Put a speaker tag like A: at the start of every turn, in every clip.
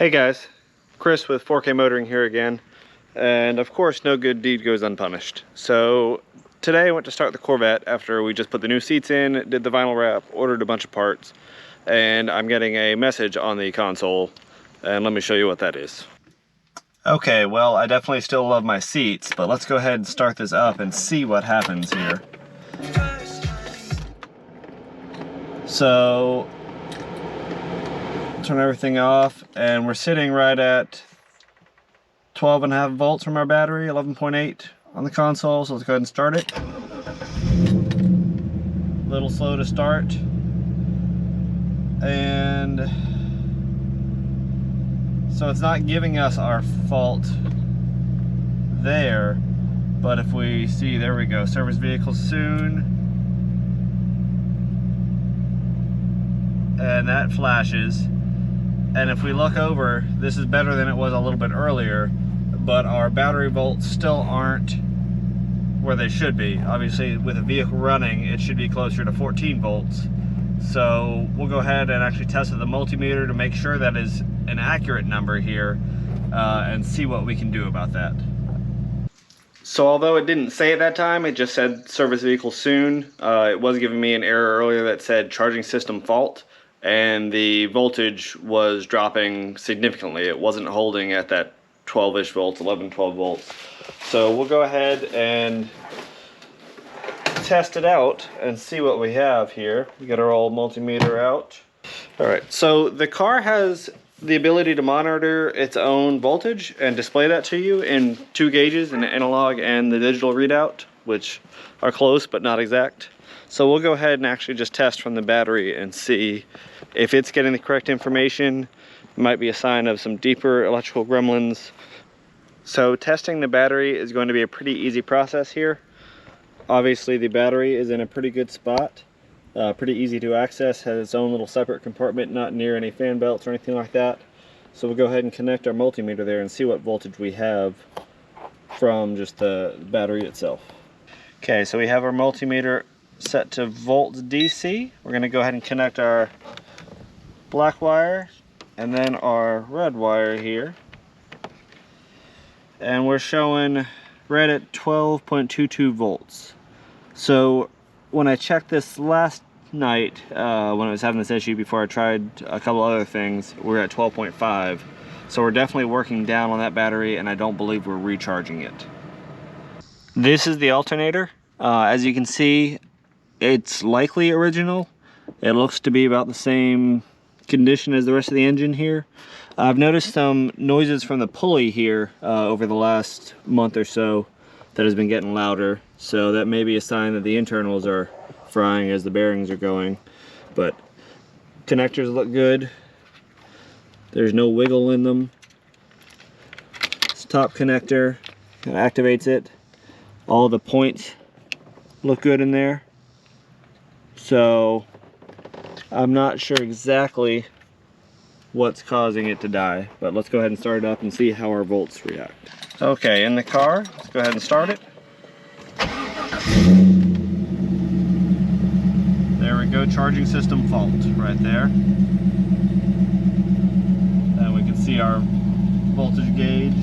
A: Hey guys, Chris with 4K Motoring here again, and of course no good deed goes unpunished. So today I went to start the Corvette after we just put the new seats in, did the vinyl wrap, ordered a bunch of parts, and I'm getting a message on the console, and let me show you what that is. Okay, well I definitely still love my seats, but let's go ahead and start this up and see what happens here. So turn everything off, and we're sitting right at 12.5 volts from our battery, 11.8 on the console, so let's go ahead and start it. A little slow to start, and so it's not giving us our fault there, but if we see, there we go, service vehicle soon, and that flashes. And if we look over, this is better than it was a little bit earlier, but our battery volts still aren't where they should be. Obviously, with a vehicle running, it should be closer to 14 volts. So we'll go ahead and actually test with the multimeter to make sure that is an accurate number here, and see what we can do about that. So although it didn't say at that time, it just said service vehicle soon, it was giving me an error earlier that said charging system fault. And the voltage was dropping significantly. It wasn't holding at that 12-ish volts, 11, 12 volts. So we'll go ahead and test it out and see what we have here. We got our old multimeter out. All right, so the car has the ability to monitor its own voltage and display that to you in 2 gauges, an analog and the digital readout, which are close but not exact. So we'll go ahead and actually just test from the battery and see if it's getting the correct information. It might be a sign of some deeper electrical gremlins. So testing the battery is going to be a pretty easy process here. Obviously the battery is in a pretty good spot, pretty easy to access, has its own little separate compartment, not near any fan belts or anything like that. So we'll go ahead and connect our multimeter there and see what voltage we have from just the battery itself. Okay, so we have our multimeter set to volts DC. We're going to go ahead and connect our black wire and then our red wire here, and we're showing right at 12.22 volts. So when I checked this last night, when I was having this issue before I tried a couple other things, we're at 12.5. So we're definitely working down on that battery, and I don't believe we're recharging it. This is the alternator. As you can see, it's likely original. It looks to be about the same condition as the rest of the engine here. I've noticed some noises from the pulley here over the last month or so that has been getting louder, so that may be a sign that the internals are frying as the bearings are going. But connectors look good. There's no wiggle in them. This top connector activates it. All the points look good in there. So I'm not sure exactly what's causing it to die, but let's go ahead and start it up and see how our volts react. Okay, in the car, let's go ahead and start it. There we go, charging system fault right there. And we can see our voltage gauge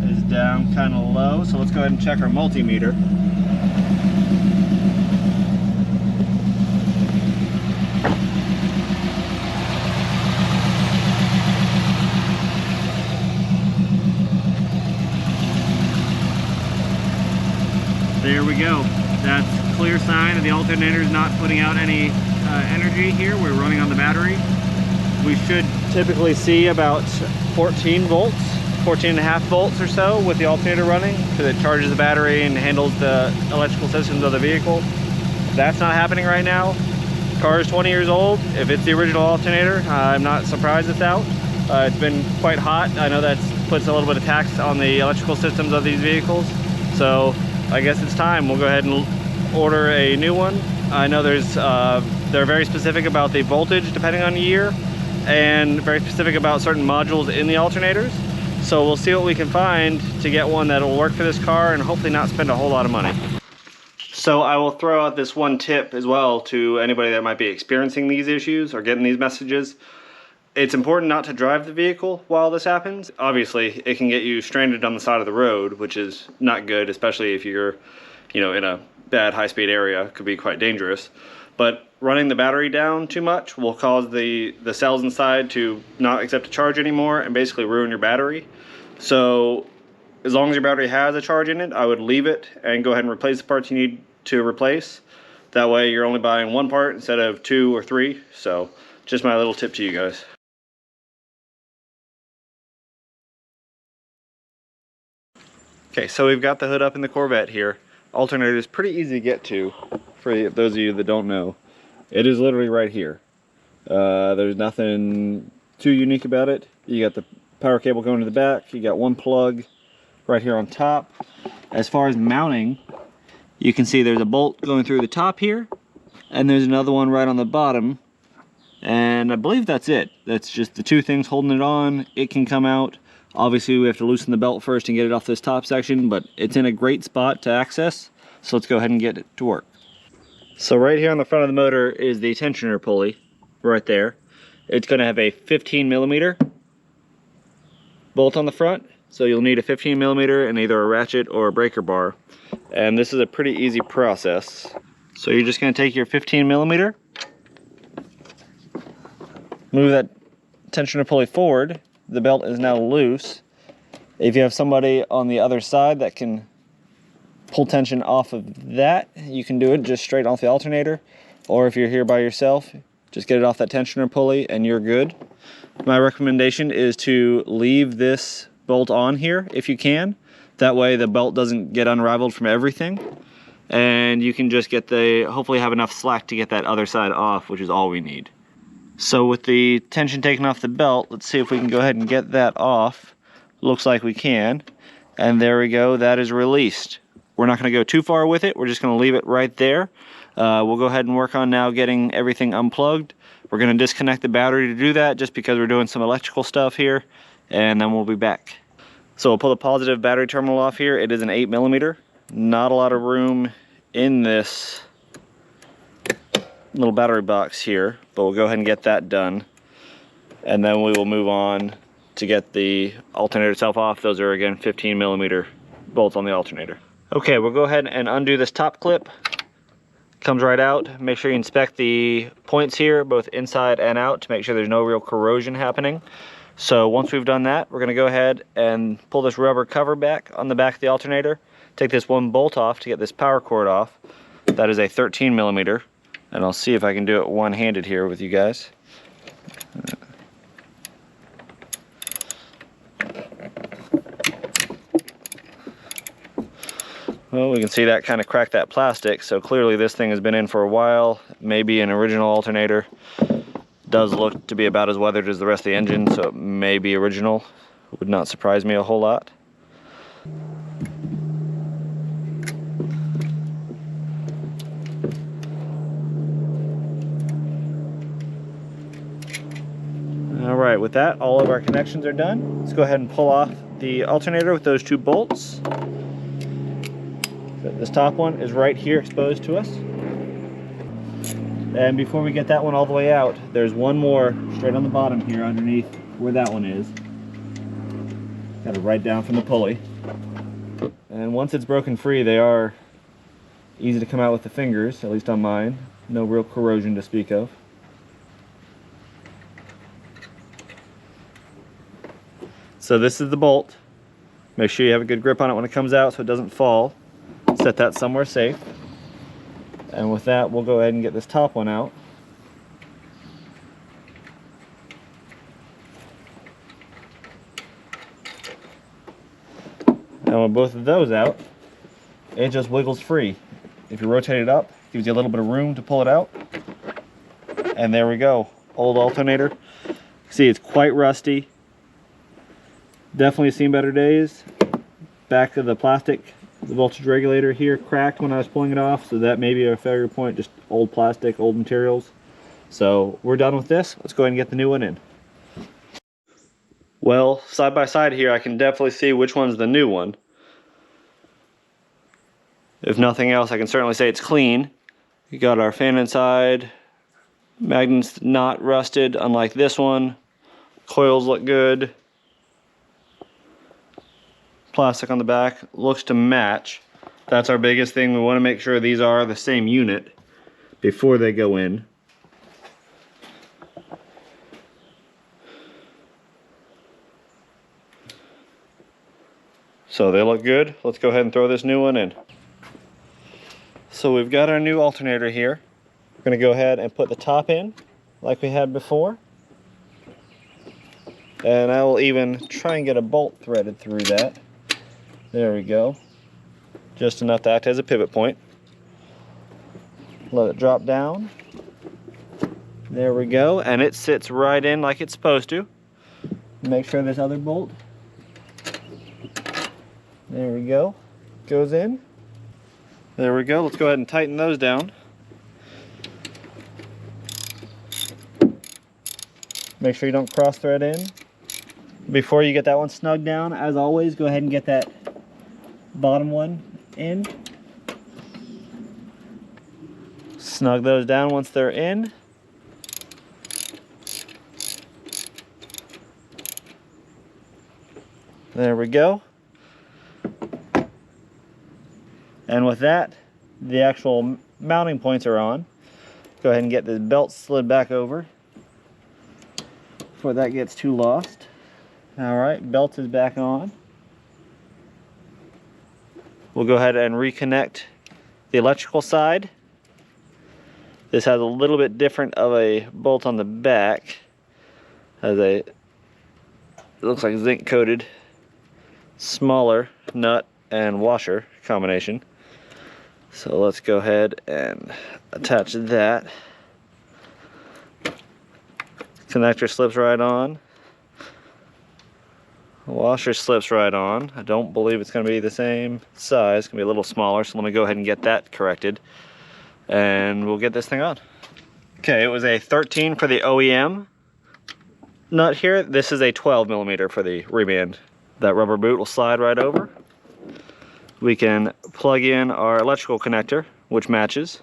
A: is down kind of low, so let's go ahead and check our multimeter. There we go. That's a clear sign that the alternator is not putting out any energy here. We're running on the battery. We should typically see about 14 volts, 14.5 volts or so with the alternator running, because it charges the battery and handles the electrical systems of the vehicle. That's not happening right now. The car is 20 years old. If it's the original alternator, I'm not surprised it's out. It's been quite hot. I know that puts a little bit of tax on the electrical systems of these vehicles. So I guess it's time. We'll go ahead and order a new one. I know they're very specific about the voltage depending on the year, and very specific about certain modules in the alternators. So we'll see what we can find to get one that'll work for this car and hopefully not spend a whole lot of money. So I will throw out this one tip as well to anybody that might be experiencing these issues or getting these messages. It's important not to drive the vehicle while this happens. Obviously, it can get you stranded on the side of the road, which is not good, especially if you're, in a bad high-speed area. It could be quite dangerous. But running the battery down too much will cause the cells inside to not accept a charge anymore and basically ruin your battery. So as long as your battery has a charge in it, I would leave it and go ahead and replace the parts you need to replace. That way you're only buying one part instead of 2 or 3. So just my little tip to you guys. Okay, so we've got the hood up in the Corvette here. Alternator is pretty easy to get to, for those of you that don't know. It is literally right here. There's nothing too unique about it. You got the power cable going to the back. You got one plug right here on top. As far as mounting, you can see there's a bolt going through the top here, and there's another one right on the bottom. And I believe that's it. That's just the two things holding it on. It can come out. Obviously, we have to loosen the belt first and get it off this top section, but it's in a great spot to access. So let's go ahead and get it to work. So right here on the front of the motor is the tensioner pulley, right there. It's going to have a 15mm bolt on the front. So you'll need a 15mm and either a ratchet or a breaker bar. And this is a pretty easy process. So you're just going to take your 15mm, move that tensioner pulley forward. The belt is now loose. If you have somebody on the other side that can pull tension off of that, you can do it just straight off the alternator. Or if you're here by yourself, just get it off that tensioner pulley and you're good. My recommendation is to leave this bolt on here if you can. That way the belt doesn't get unraveled from everything. And you can just get hopefully have enough slack to get that other side off, which is all we need. So with the tension taken off the belt, let's see if we can go ahead and get that off. Looks like we can. And there we go, that is released. We're not going to go too far with it, we're just going to leave it right there. We'll go ahead and work on now getting everything unplugged. We're going to disconnect the battery to do that just because we're doing some electrical stuff here, and then we'll be back. So we'll pull the positive battery terminal off here. It is an 8mm. Not a lot of room in this little battery box here, but we'll go ahead and get that done, and then we will move on to get the alternator itself off. Those are again 15mm bolts on the alternator. Okay, we'll go ahead and undo this top clip. Comes right out. Make sure you inspect the points here, both inside and out, to make sure there's no real corrosion happening. So once we've done that, we're going to go ahead and pull this rubber cover back on the back of the alternator. Take this one bolt off to get this power cord off. That is a 13mm. And I'll see if I can do it one-handed here with you guys. Well, we can see that kind of cracked that plastic, so clearly this thing has been in for a while. Maybe an original alternator. Does look to be about as weathered as the rest of the engine, so it may be original. Would not surprise me a whole lot. Alright, with that, all of our connections are done. Let's go ahead and pull off the alternator with those two bolts. This top one is right here exposed to us. And before we get that one all the way out, there's one more straight on the bottom here underneath where that one is. Got it right down from the pulley. And once it's broken free, they are easy to come out with the fingers, at least on mine. No real corrosion to speak of. So this is the bolt. Make sure you have a good grip on it when it comes out so it doesn't fall. Set that somewhere safe. And with that, we'll go ahead and get this top one out. And with both of those out, it just wiggles free. If you rotate it up, it gives you a little bit of room to pull it out. And there we go, old alternator. See, it's quite rusty. Definitely seen better days. Back of the plastic, the voltage regulator here cracked when I was pulling it off, so that may be a failure point, just old plastic, old materials. So we're done with this. Let's go ahead and get the new one in. Well, side by side here, I can definitely see which one's the new one. If nothing else, I can certainly say it's clean. We got our fan inside, magnets not rusted, unlike this one. Coils look good. Plastic on the back looks to match. That's our biggest thing. We want to make sure these are the same unit before they go in. So they look good. Let's go ahead and throw this new one in. So we've got our new alternator here. We're going to go ahead and put the top in like we had before. And I will even try and get a bolt threaded through that. There we go. Just enough to act as a pivot point. Let it drop down. There we go. And it sits right in like it's supposed to. Make sure this other bolt. There we go. Goes in. There we go. Let's go ahead and tighten those down. Make sure you don't cross thread in. Before you get that one snug down, as always, go ahead and get that bottom one in. Snug those down once they're in. There we go. And with that, the actual mounting points are on. Go ahead and get the belt slid back over before that gets too lost. Alright, belt is back on. We'll go ahead and reconnect the electrical side. This has a little bit different of a bolt on the back. It looks like zinc coated, smaller nut and washer combination. So let's go ahead and attach that. Connector slips right on. Washer slips right on. I don't believe it's going to be the same size. It's going to be a little smaller, so let me go ahead and get that corrected. And we'll get this thing on. Okay, it was a 13 for the OEM nut here. This is a 12 millimeter for the Reband. That rubber boot will slide right over. We can plug in our electrical connector, which matches.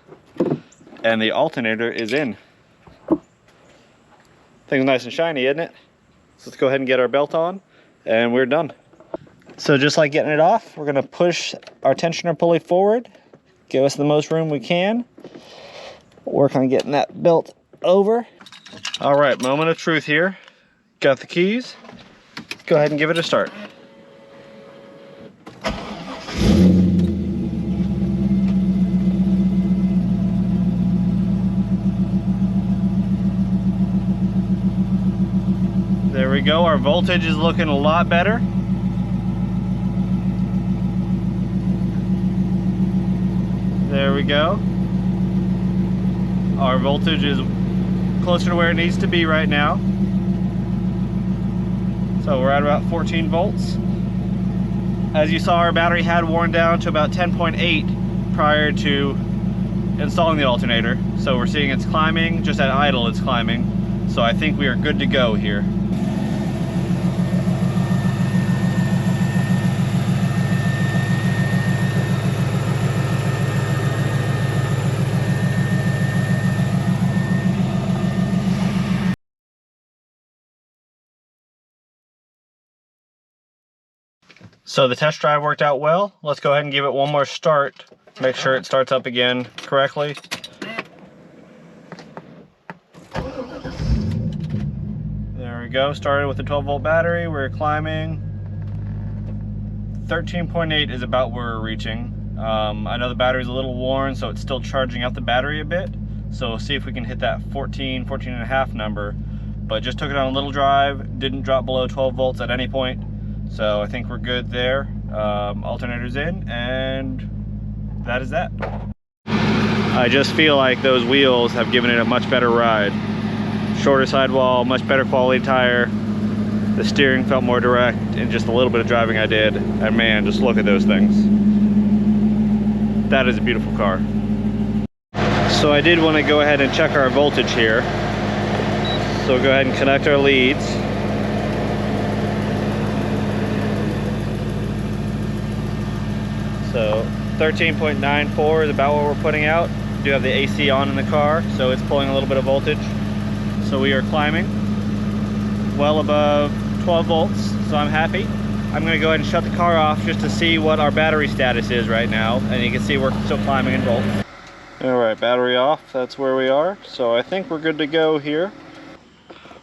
A: And the alternator is in. Thing's nice and shiny, isn't it? So let's go ahead and get our belt on. And we're done. So just like getting it off, we're gonna push our tensioner pulley forward, give us the most room we can, work on getting that belt over. All right, moment of truth here. Got the keys. Go ahead and give it a start. There we go, our voltage is looking a lot better. There we go. Our voltage is closer to where it needs to be right now. So we're at about 14 volts. As you saw, our battery had worn down to about 10.8 prior to installing the alternator. So we're seeing it's climbing, just at idle it's climbing. So I think we are good to go here. So the test drive worked out well. Let's go ahead and give it one more start. Make sure it starts up again correctly. There we go, started with the 12 volt battery, we're climbing. 13.8 is about where we're reaching. I know the battery's a little worn, so it's still charging out the battery a bit. So we'll see if we can hit that 14 and a half number. But just took it on a little drive, didn't drop below 12 volts at any point. So I think we're good there. Alternator's in, and that is that. I just feel like those wheels have given it a much better ride. Shorter sidewall, much better quality tire. The steering felt more direct in just a little bit of driving I did. And man, just look at those things. That is a beautiful car. So I did want to go ahead and check our voltage here. So we'll go ahead and connect our leads. So 13.94 is about what we're putting out. We do have the AC on in the car, so it's pulling a little bit of voltage. So we are climbing. well above 12 volts, so I'm happy. I'm gonna go ahead and shut the car off just to see what our battery status is right now, and you can see we're still climbing in volts. All right, battery off, that's where we are. So I think we're good to go here.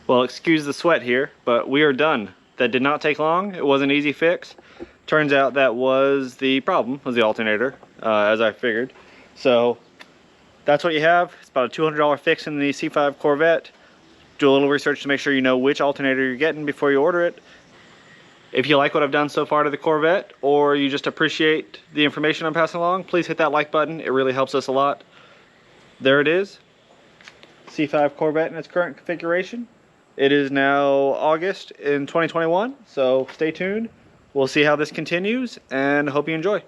A: Well, excuse the sweat here, but we are done. That did not take long. It was an easy fix. Turns out that was the problem, was the alternator, as I figured. So that's what you have. It's about a $200 fix in the C5 Corvette. Do a little research to make sure you know which alternator you're getting before you order it. If you like what I've done so far to the Corvette, or you just appreciate the information I'm passing along, please hit that like button. It really helps us a lot. There it is. C5 Corvette in its current configuration. It is now August in 2021, so stay tuned. We'll see how this continues, and hope you enjoy.